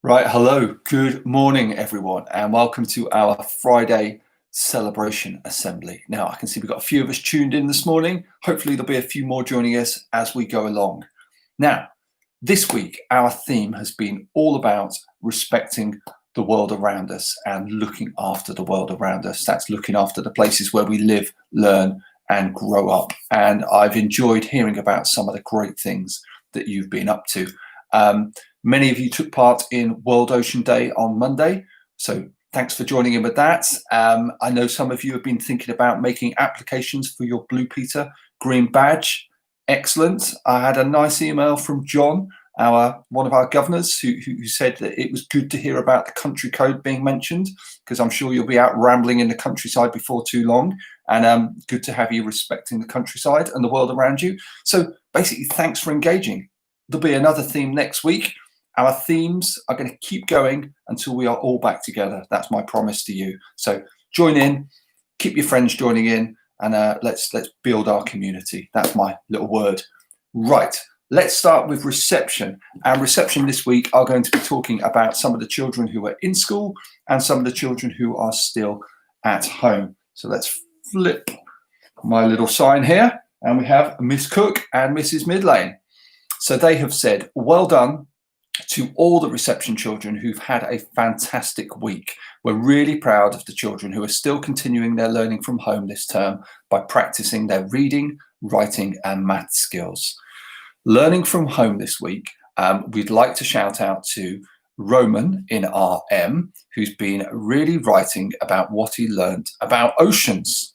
Right, hello, good morning, everyone, and welcome to our Friday celebration assembly. Now, I can see we've got a few of us tuned in this morning. Hopefully, there'll be a few more joining us as we go along. Now, this week, our theme has been all about respecting the world around us and looking after the world around us. That's looking after the places where we live, learn, and grow up. And I've enjoyed hearing about some of the great things that you've been up to. Many of you took part in World Ocean Day on Monday, so thanks for joining in with that. I know some of you have been thinking about making applications for your Blue Peter Green Badge. Excellent. I had a nice email from John, one of our governors, who said that it was good to hear about the country code being mentioned, because I'm sure you'll be out rambling in the countryside before too long, and good to have you respecting the countryside and the world around you. So basically, thanks for engaging. There'll be another theme next week. Our themes are going to keep going until we are all back together. That's my promise to you. So join in, keep your friends joining in, and let's build our community. That's my little word. Right, let's start with reception. Our reception this week are going to be talking about some of the children who are in school and some of the children who are still at home. So let's flip my little sign here, and we have Miss Cook and Mrs. Midlane. So they have said, well done to all the reception children who've had a fantastic week. We're really proud of the children who are still continuing their learning from home this term by practicing their reading, writing, and math skills. Learning from home this week, we'd like to shout out to Roman in RM, who's been really writing about what he learned about oceans.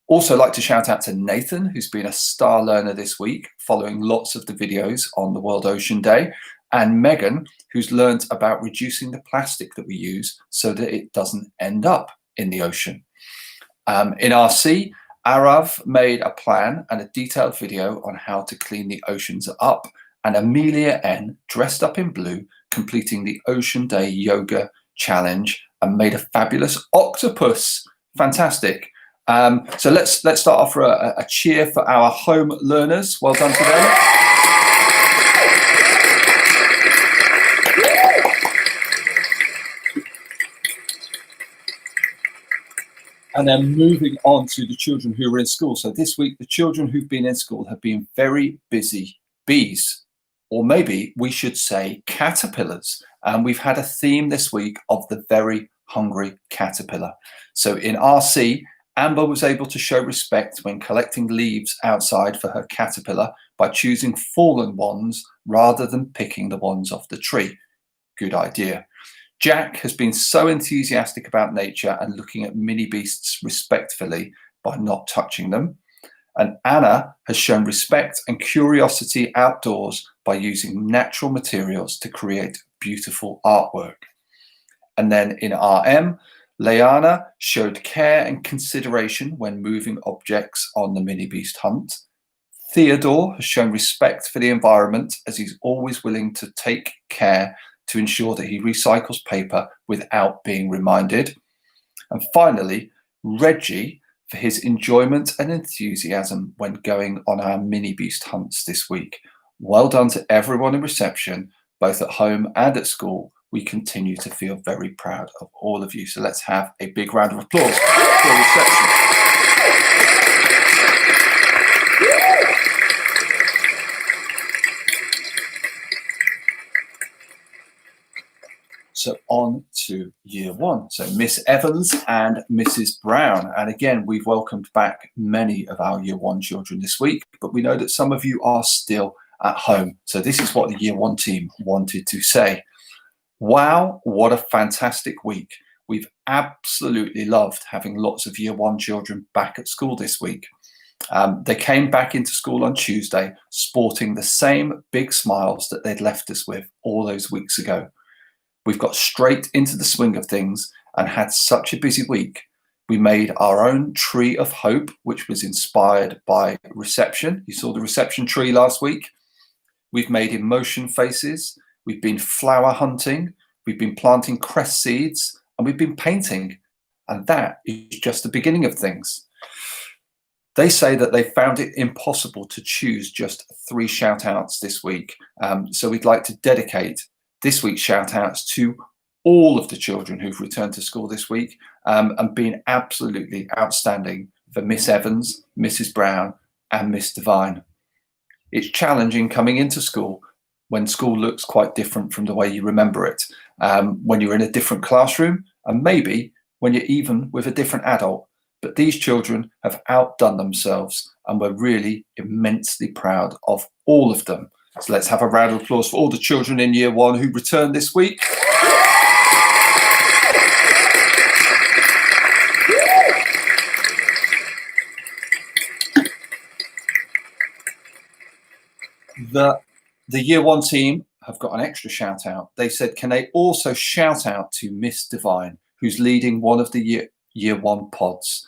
Also like to shout out to Nathan, who's been a star learner this week, following lots of the videos on the World Ocean Day, and Megan, who's learned about reducing the plastic that we use so that it doesn't end up in the ocean. In RC, Arav made a plan and a detailed video on how to clean the oceans up, and Amelia N, dressed up in blue, completing the Ocean Day Yoga Challenge and made a fabulous octopus. Fantastic. So let's start off for a cheer for our home learners. Well done to them. And then moving on to the children who are in school. So this week, the children who've been in school have been very busy bees, or maybe we should say caterpillars. And we've had a theme this week of the very hungry caterpillar. So in RC, Amber was able to show respect when collecting leaves outside for her caterpillar by choosing fallen ones rather than picking the ones off the tree. Good idea. Jack has been so enthusiastic about nature and looking at mini beasts respectfully by not touching them. And Anna has shown respect and curiosity outdoors by using natural materials to create beautiful artwork. And then in RM, Leanna showed care and consideration when moving objects on the mini beast hunt. Theodore has shown respect for the environment as he's always willing to take care to ensure that he recycles paper without being reminded. And finally, Reggie for his enjoyment and enthusiasm when going on our mini beast hunts this week. Well done to everyone in reception, both at home and at school. We continue to feel very proud of all of you. So let's have a big round of applause for reception. So on to year one. So Miss Evans and Mrs. Brown. And again, we've welcomed back many of our year one children this week, but we know that some of you are still at home. So this is what the year one team wanted to say. Wow, what a fantastic week. We've absolutely loved having lots of year one children back at school this week. They came back into school on Tuesday, sporting the same big smiles that they'd left us with all those weeks ago. We've got straight into the swing of things and had such a busy week. We made our own tree of hope, which was inspired by reception. You saw the reception tree last week. We've made emotion faces. We've been flower hunting. We've been planting cress seeds, and we've been painting. And that is just the beginning of things. They say that they found it impossible to choose just 3 shout outs this week. So we'd like to dedicate This week's shout outs to all of the children who've returned to school this week and been absolutely outstanding for Miss Evans, Mrs. Brown, and Miss Devine. It's challenging coming into school when school looks quite different from the way you remember it, when you're in a different classroom, and maybe when you're even with a different adult. But these children have outdone themselves, and we're really immensely proud of all of them. So let's have a round of applause for all the children in Year 1 who returned this week. The Year 1 team have got an extra shout out. They said, can they also shout out to Miss Devine, who's leading one of the Year 1 pods,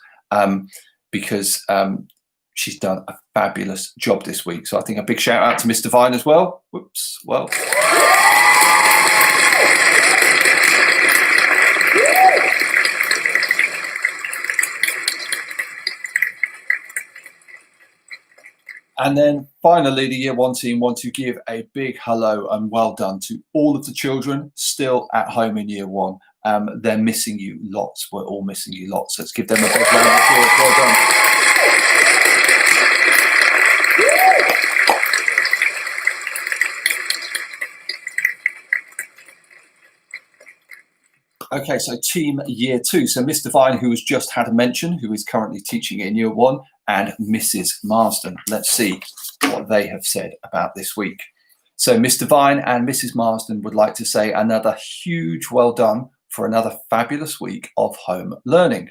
because she's done a fabulous job this week. So I think a big shout out to Miss Devine as well. Whoops, well. And then finally, the Year 1 team want to give a big hello and well done to all of the children still at home in Year 1. They're missing you lots. We're all missing you lots. Let's give them a big round of applause. Well done. Okay, so team Year 2. So Miss Devine, who has just had a mention, who is currently teaching in Year 1, and Mrs. Marsden. Let's see what they have said about this week. So Miss Devine and Mrs. Marsden would like to say another huge well done for another fabulous week of home learning.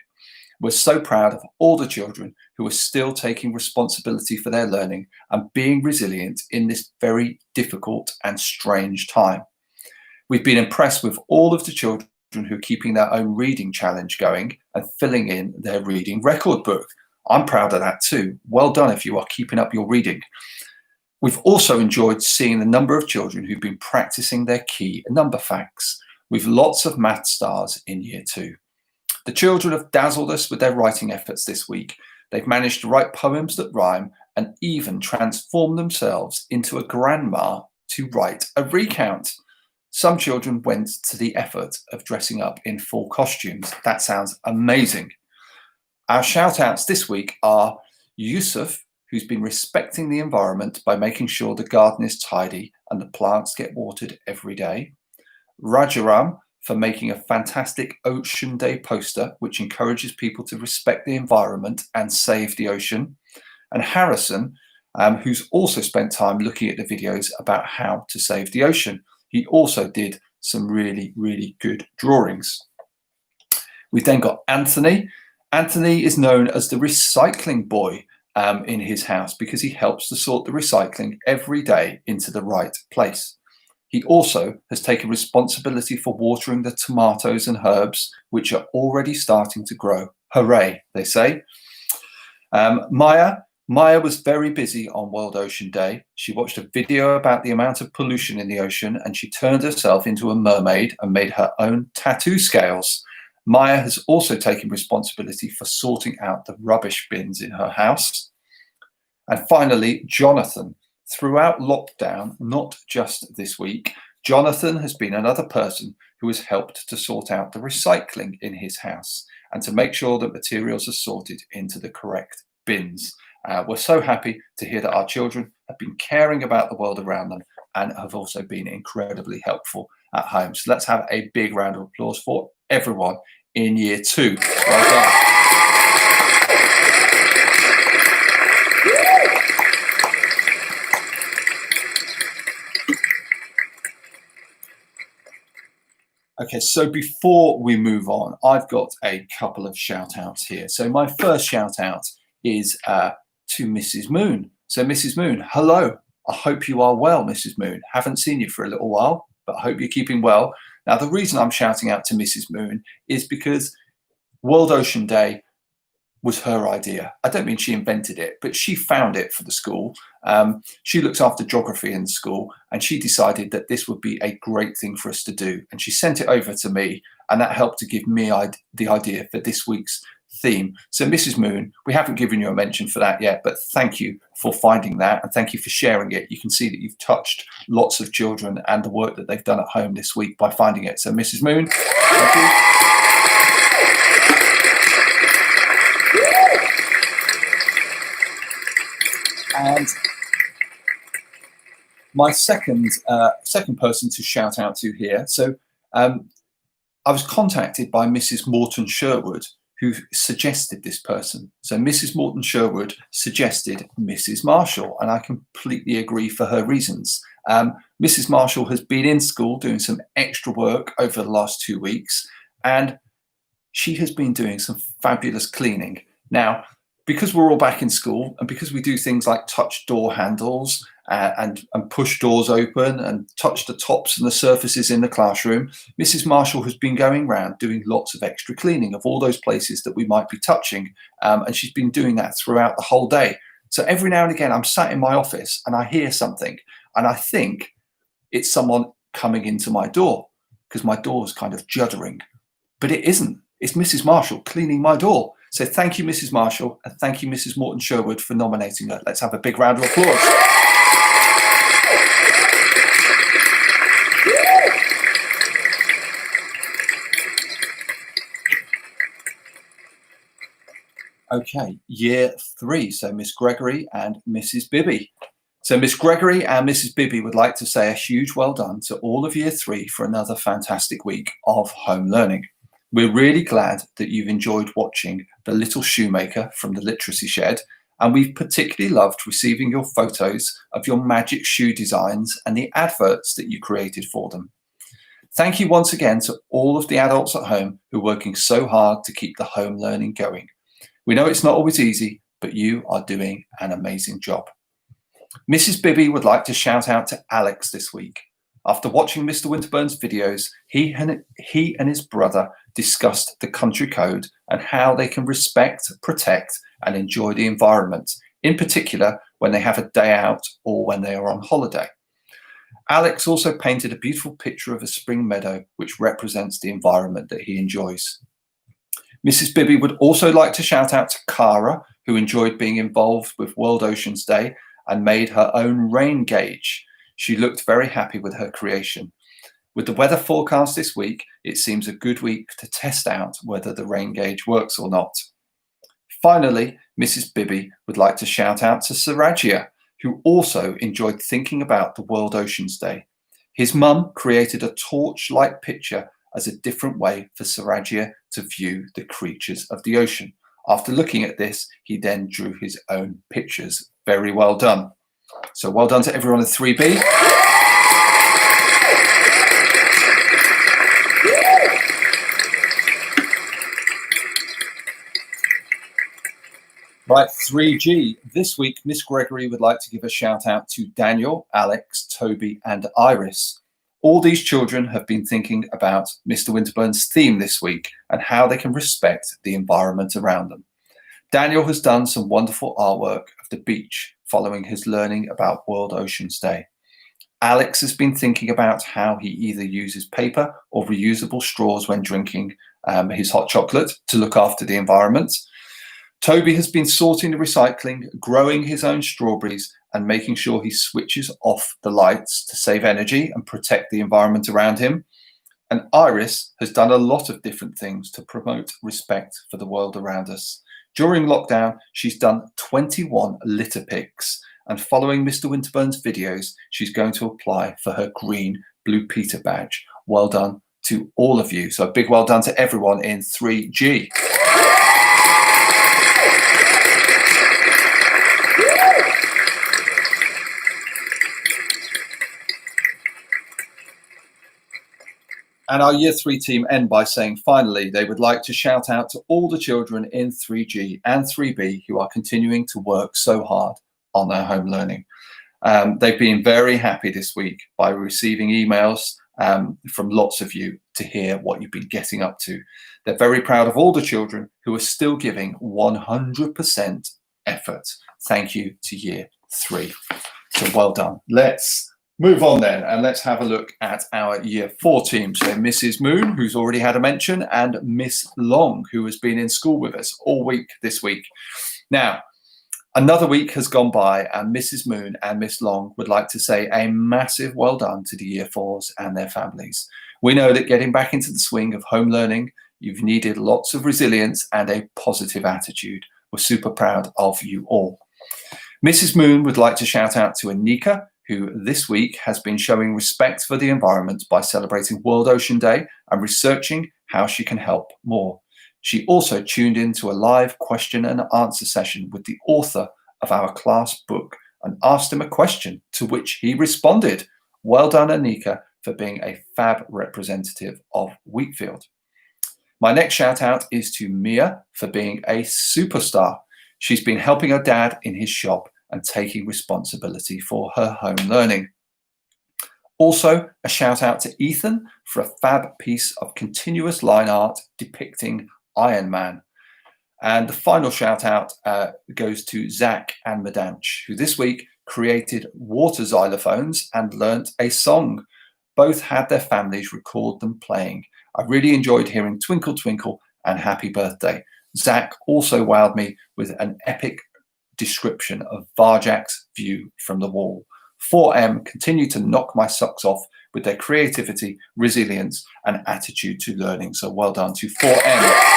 We're so proud of all the children who are still taking responsibility for their learning and being resilient in this very difficult and strange time. We've been impressed with all of the children who are keeping their own reading challenge going and filling in their reading record book. I'm proud of that too. Well done if you are keeping up your reading. We've also enjoyed seeing the number of children who've been practicing their key number facts, with lots of math stars in Year 2. The children have dazzled us with their writing efforts this week. They've managed to write poems that rhyme and even transform themselves into a grandma to write a recount. Some children went to the effort of dressing up in full costumes. That sounds amazing. Our shout outs this week are Yusuf, who's been respecting the environment by making sure the garden is tidy and the plants get watered every day. Rajaram for making a fantastic Ocean Day poster, which encourages people to respect the environment and save the ocean. And Harrison, who's also spent time looking at the videos about how to save the ocean. He also did some really, really good drawings. We've then got Anthony. Anthony is known as the recycling boy in his house because he helps to sort the recycling every day into the right place. He also has taken responsibility for watering the tomatoes and herbs, which are already starting to grow. Hooray, they say. Maya was very busy on World Ocean Day. She watched a video about the amount of pollution in the ocean, and she turned herself into a mermaid and made her own tattoo scales. Maya has also taken responsibility for sorting out the rubbish bins in her house. And finally, Jonathan. Throughout lockdown, not just this week, Jonathan has been another person who has helped to sort out the recycling in his house and to make sure that materials are sorted into the correct bins. We're so happy to hear that our children have been caring about the world around them and have also been incredibly helpful at home. So let's have a big round of applause for everyone in Year 2. Well done. Okay, so before we move on, I've got a couple of shout outs here. So my first shout out is to Mrs. Moon. So Mrs. Moon, hello. I hope you are well, Mrs. Moon. Haven't seen you for a little while, but I hope you're keeping well. Now, the reason I'm shouting out to Mrs. Moon is because World Ocean Day was her idea. I don't mean she invented it, but she found it for the school. She looks after geography in the school, and she decided that this would be a great thing for us to do. And she sent it over to me, and that helped to give me the idea for this week's theme. So Mrs. Moon, we haven't given you a mention for that yet, but thank you for finding that and thank you for sharing it. You can see that you've touched lots of children and the work that they've done at home this week by finding it. So Mrs. Moon, thank you. And my second person to shout out to here. So I was contacted by Mrs. Morton Sherwood, who suggested this person. So Mrs. Morton Sherwood suggested Mrs. Marshall, and I completely agree for her reasons. Mrs. Marshall has been in school doing some extra work over the last 2 weeks, and she has been doing some fabulous cleaning. Now, because we're all back in school and because we do things like touch door handles and push doors open and touch the tops and the surfaces in the classroom, Mrs. Marshall has been going around doing lots of extra cleaning of all those places that we might be touching. And she's been doing that throughout the whole day. So every now and again, I'm sat in my office and I hear something and I think it's someone coming into my door because my door is kind of juddering, but it isn't. It's Mrs. Marshall cleaning my door. So thank you, Mrs. Marshall, and thank you, Mrs. Morton Sherwood, for nominating her. Let's have a big round of applause. Okay, year 3. So Miss Gregory and Mrs. Bibby. So Miss Gregory and Mrs. Bibby would like to say a huge well done to all of year 3 for another fantastic week of home learning. We're really glad that you've enjoyed watching The Little Shoemaker from the Literacy Shed, and we've particularly loved receiving your photos of your magic shoe designs and the adverts that you created for them. Thank you once again to all of the adults at home who are working so hard to keep the home learning going. We know it's not always easy, but you are doing an amazing job. Mrs. Bibby would like to shout out to Alex this week. After watching Mr. Winterburn's videos, he and his brother discussed the country code and how they can respect, protect, and enjoy the environment, in particular when they have a day out or when they are on holiday. Alex also painted a beautiful picture of a spring meadow, which represents the environment that he enjoys. Mrs. Bibby would also like to shout out to Cara, who enjoyed being involved with World Oceans Day and made her own rain gauge. She looked very happy with her creation. With the weather forecast this week, it seems a good week to test out whether the rain gauge works or not. Finally, Mrs. Bibby would like to shout out to Sarajia, who also enjoyed thinking about the World Oceans Day. His mum created a torch-like picture as a different way for Sarajia to view the creatures of the ocean. After looking at this, he then drew his own pictures. Very well done. So well done to everyone at 3B. Right, 3G. This week, Miss Gregory would like to give a shout out to Daniel, Alex, Toby, and Iris. All these children have been thinking about Mr. Winterburn's theme this week and how they can respect the environment around them. Daniel has done some wonderful artwork of the beach following his learning about World Oceans Day. Alex has been thinking about how he either uses paper or reusable straws when drinking his hot chocolate to look after the environment. Toby has been sorting the recycling, growing his own strawberries, and making sure he switches off the lights to save energy and protect the environment around him. And Iris has done a lot of different things to promote respect for the world around us. During lockdown, she's done 21 litter picks, and following Mr. Winterburn's videos, she's going to apply for her green Blue Peter badge. Well done to all of you. So a big well done to everyone in 3G. And our year 3 team end by saying, finally, they would like to shout out to all the children in 3G and 3B who are continuing to work so hard on their home learning. They've been very happy this week by receiving emails from lots of you to hear what you've been getting up to. They're very proud of all the children who are still giving 100% effort. Thank you to year 3. So well done. Let's Move on then, and let's have a look at our Year 4 team. So Mrs. Moon, who's already had a mention, and Miss Long, who has been in school with us all week this week. Now, another week has gone by, and Mrs. Moon and Miss Long would like to say a massive well done to the Year 4s and their families. We know that getting back into the swing of home learning, you've needed lots of resilience and a positive attitude. We're super proud of you all. Mrs. Moon would like to shout out to Anika, who this week has been showing respect for the environment by celebrating World Ocean Day and researching how she can help more. She also tuned into a live question and answer session with the author of our class book and asked him a question, to which he responded. Well done, Anika, for being a fab representative of Wheatfield. My next shout out is to Mia for being a superstar. She's been helping her dad in his shop and taking responsibility for her home learning. Also, a shout out to Ethan for a fab piece of continuous line art depicting Iron Man. And the final shout out goes to Zach and Madanch, who this week created water xylophones and learnt a song. Both had their families record them playing. I really enjoyed hearing Twinkle Twinkle and Happy Birthday. Zach also wowed me with an epic description of Varjak's view from the wall. 4M continue to knock my socks off with their creativity, resilience, and attitude to learning. So well done to 4M.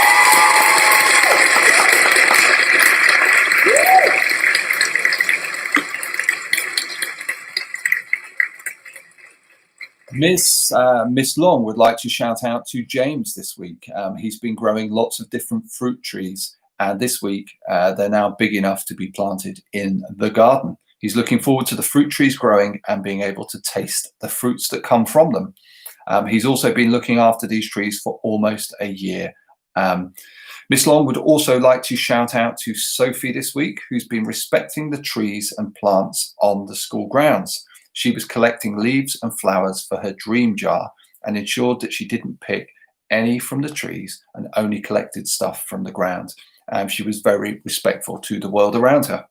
Miss Long would like to shout out to James this week. He's been growing lots of different fruit trees, and this week they're now big enough to be planted in the garden. He's looking forward to the fruit trees growing and being able to taste the fruits that come from them. He's also been looking after these trees for almost a year. Miss Long would also like to shout out to Sophie this week, who's been respecting the trees and plants on the school grounds. She was collecting leaves and flowers for her dream jar and ensured that she didn't pick any from the trees and only collected stuff from the ground. She was very respectful to the world around her.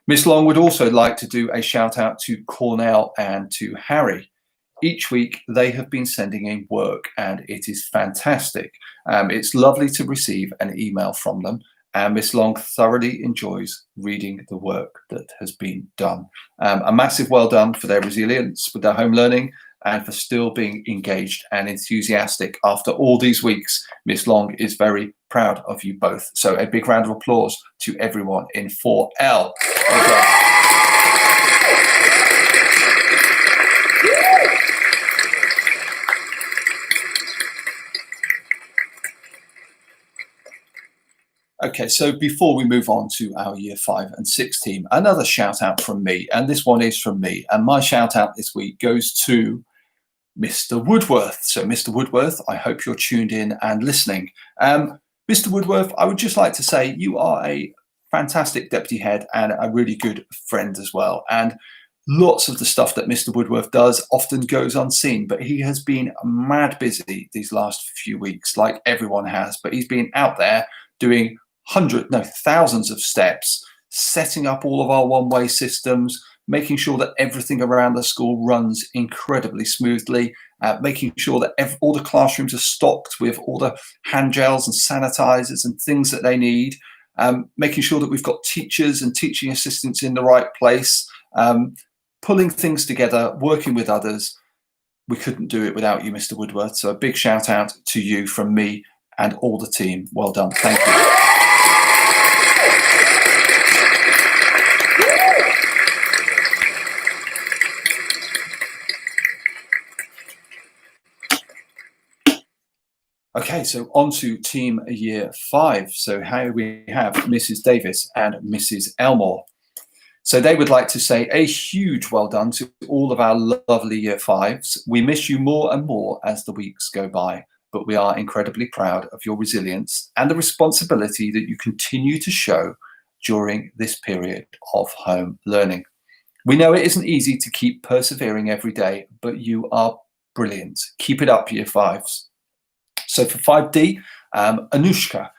Miss Long would also like to do a shout out to Cornell and to Harry. Each week they have been sending in work and it is fantastic. It's lovely to receive an email from them. And Miss Long thoroughly enjoys reading the work that has been done. A massive well done for their resilience with their home learning and for still being engaged and enthusiastic after all these weeks. Miss Long is very proud of you both. So a big round of applause to everyone in 4L. Well done. Okay, so before we move on to our Year 5 and 6 team, another shout out from me, and this one is from me. And my shout out this week goes to Mr. Woodworth. So Mr. Woodworth, I hope you're tuned in and listening. Mr. Woodworth, I would just like to say you are a fantastic deputy head and a really good friend as well. And lots of the stuff that Mr. Woodworth does often goes unseen, but he has been mad busy these last few weeks, like everyone has. But he's been out there doing thousands of steps, setting up all of our one-way systems, making sure that everything around the school runs incredibly smoothly, making sure that all the classrooms are stocked with all the hand gels and sanitizers and things that they need, making sure that we've got teachers and teaching assistants in the right place, pulling things together, working with others. We couldn't do it without you, Mr. Woodworth. So a big shout out to you from me and all the team. Well done. Thank you. Okay, so on to team Year 5. So here we have Mrs. Davis and Mrs. Elmore. So they would like to say a huge well done to all of our lovely Year 5s. We miss you more and more as the weeks go by, but we are incredibly proud of your resilience and the responsibility that you continue to show during this period of home learning. We know it isn't easy to keep persevering every day, but you are brilliant. Keep it up, Year 5s. So for 5D, Anushka,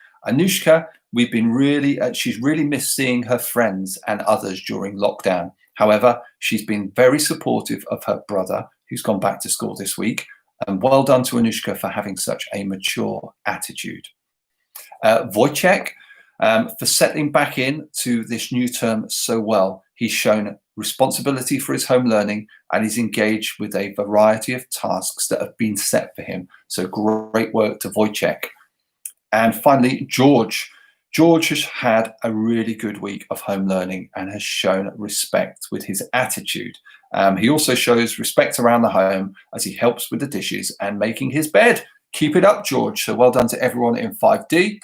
we've been she's really missed seeing her friends and others during lockdown. However, she's been very supportive of her brother, who's gone back to school this week. And well done to Anushka for having such a mature attitude. Wojciech, for settling back in to this new term so well. He's shown responsibility for his home learning and he's engaged with a variety of tasks that have been set for him. So great work to Wojciech. And finally, George. George has had a really good week of home learning and has shown respect with his attitude. He also shows respect around the home as he helps with the dishes and making his bed. Keep it up, George. So well done to everyone in 5D.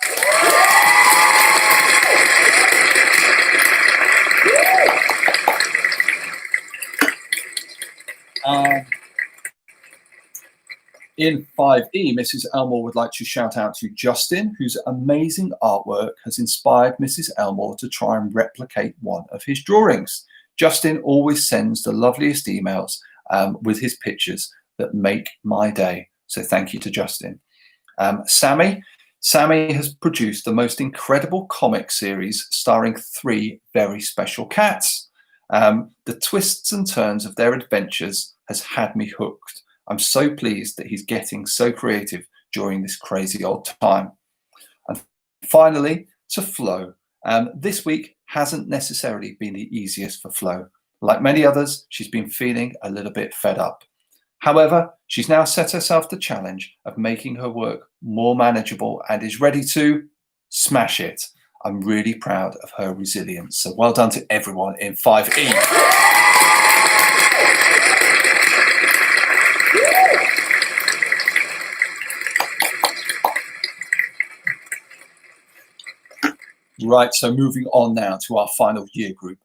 In 5E, Mrs. Elmore would like to shout out to Justin, whose amazing artwork has inspired Mrs. Elmore to try and replicate one of his drawings. Justin always sends the loveliest emails with his pictures that make my day. So thank you to Justin. Sammy has produced the most incredible comic series starring 3 very special cats. The twists and turns of their adventures has had me hooked. I'm so pleased that he's getting so creative during this crazy old time. And finally, to Flo. This week hasn't necessarily been the easiest for Flo. Like many others, she's been feeling a little bit fed up. However, she's now set herself the challenge of making her work more manageable and is ready to smash it. I'm really proud of her resilience. So well done to everyone in 5E. Right, so moving on now to our final year group,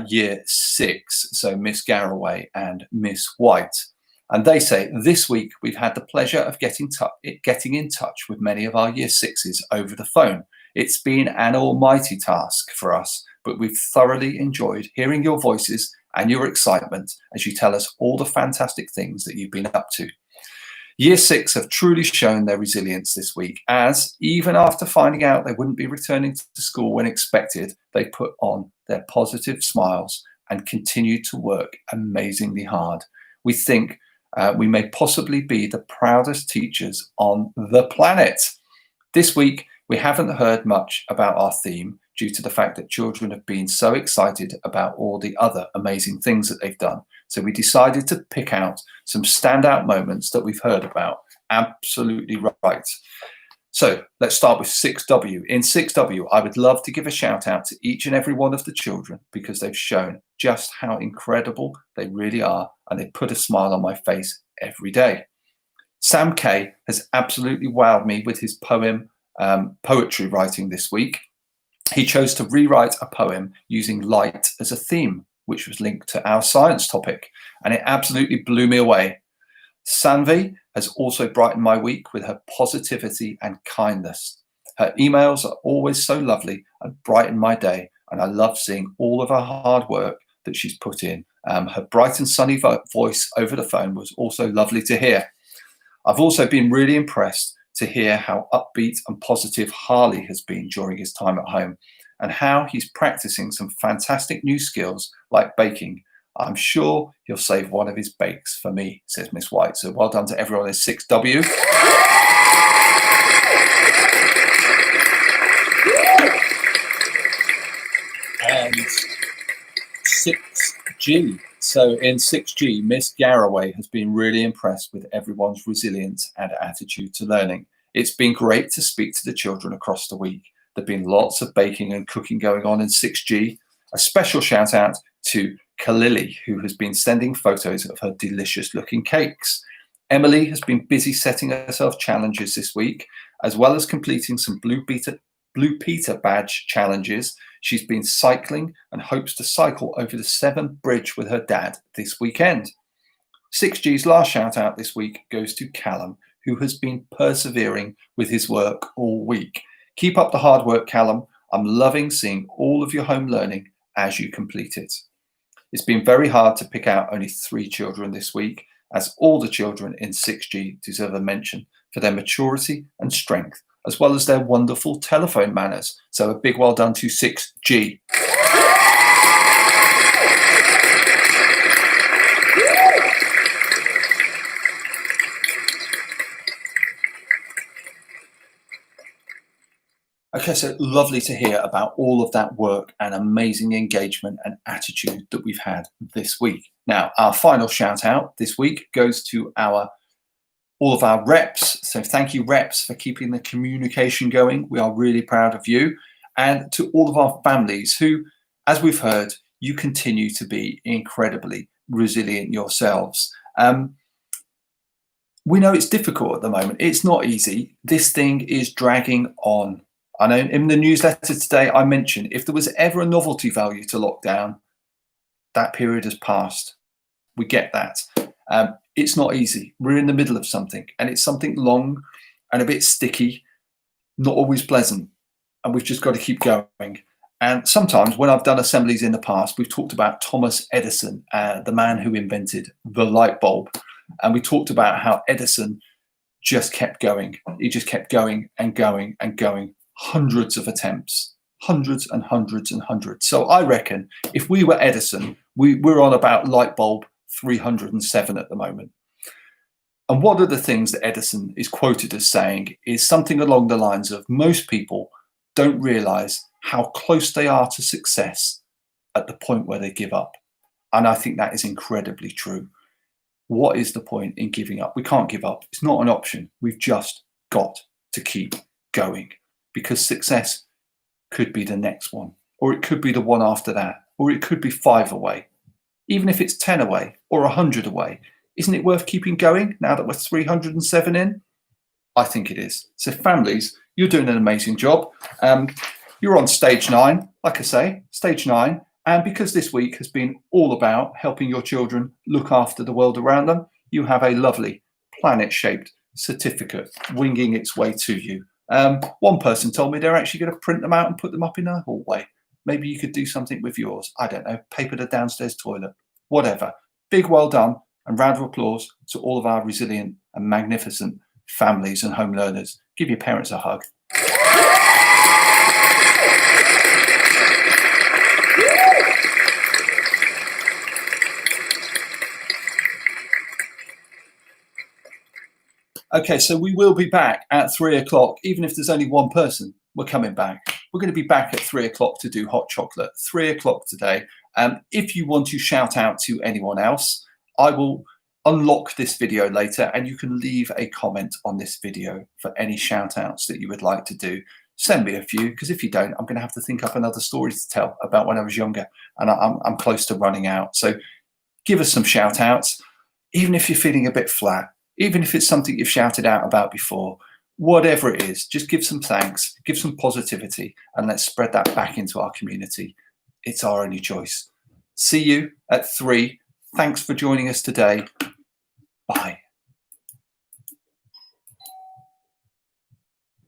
year 6. So Miss Garraway and Miss White. And they say, this week we've had the pleasure of getting in touch with many of our year 6s over the phone. It's been an almighty task for us, but we've thoroughly enjoyed hearing your voices and your excitement as you tell us all the fantastic things that you've been up to. Year 6 have truly shown their resilience this week, as even after finding out they wouldn't be returning to school when expected, they put on their positive smiles and continued to work amazingly hard. We think we may possibly be the proudest teachers on the planet. This week, we haven't heard much about our theme due to the fact that children have been so excited about all the other amazing things that they've done. So we decided to pick out some standout moments that we've heard about. Absolutely right. So let's start with 6W. In 6W, I would love to give a shout out to each and every one of the children because they've shown just how incredible they really are and they put a smile on my face every day. Sam K has absolutely wowed me with his poetry writing this week. He chose to rewrite a poem using light as a theme, which was linked to our science topic, and it absolutely blew me away. Sanvi has also brightened my week with her positivity and kindness. Her emails are always so lovely and brighten my day, and I love seeing all of her hard work that she's put in. Her bright and sunny voice over the phone was also lovely to hear. I've also been really impressed to hear how upbeat and positive Harley has been during his time at home and how he's practicing some fantastic new skills like baking. I'm sure he'll save one of his bakes for me, says Miss White. So well done to everyone in 6W. And 6G. So in 6G, Miss Garraway has been really impressed with everyone's resilience and attitude to learning. It's been great to speak to the children across the week. There've been lots of baking and cooking going on in 6G. A special shout out to Kalili, who has been sending photos of her delicious looking cakes. Emily has been busy setting herself challenges this week, as well as completing some Blue Peter badge challenges. She's been cycling and hopes to cycle over the Severn Bridge with her dad this weekend. 6G's last shout out this week goes to Callum, who has been persevering with his work all week. Keep up the hard work, Callum. I'm loving seeing all of your home learning as you complete it. It's been very hard to pick out only 3 children this week, as all the children in 6G deserve a mention for their maturity and strength, as well as their wonderful telephone manners. So a big well done to 6G. Okay, so lovely to hear about all of that work and amazing engagement and attitude that we've had this week. Now, our final shout out this week goes to all of our reps. So thank you, reps, for keeping the communication going. We are really proud of you. And to all of our families who, as we've heard, you continue to be incredibly resilient yourselves. We know it's difficult at the moment. It's not easy. This thing is dragging on. I know in the newsletter today, I mentioned if there was ever a novelty value to lockdown, that period has passed. We get that. It's not easy. We're in the middle of something, and it's something long and a bit sticky, not always pleasant. And we've just got to keep going. And sometimes when I've done assemblies in the past, we've talked about Thomas Edison, the man who invented the light bulb. And we talked about how Edison just kept going. He just kept going and going and going. Hundreds of attempts, hundreds and hundreds and hundreds. So I reckon if we were Edison, we're on about light bulb 307 at the moment. And one of the things that Edison is quoted as saying is something along the lines of most people don't realize how close they are to success at the point where they give up. And I think that is incredibly true. What is the point in giving up? We can't give up. It's not an option. We've just got to keep going, because success could be the next one, or it could be the one after that, or it could be 5 away. Even if it's 10 away or 100 away, isn't it worth keeping going now that we're 307 in? I think it is. So families, you're doing an amazing job. You're on stage 9, like I say, stage 9. And because this week has been all about helping your children look after the world around them, you have a lovely planet-shaped certificate winging its way to you. One person told me they're actually going to print them out and put them up in a hallway. Maybe you could do something with yours. I don't know, paper the downstairs toilet, whatever. Big well done, and round of applause to all of our resilient and magnificent families and home learners. Give your parents a hug. Okay, so we will be back at 3 o'clock. Even if there's only one person, we're coming back. We're going to be back at 3 o'clock to do hot chocolate. 3 o'clock today. If you want to shout out to anyone else, I will unlock this video later and you can leave a comment on this video for any shout outs that you would like to do. Send me a few, because if you don't, I'm going to have to think up another story to tell about when I was younger, and I'm close to running out. So give us some shout outs, even if you're feeling a bit flat. Even if it's something you've shouted out about before, whatever it is, just give some thanks, give some positivity, and let's spread that back into our community. It's our only choice. See you at 3. Thanks for joining us today. Bye.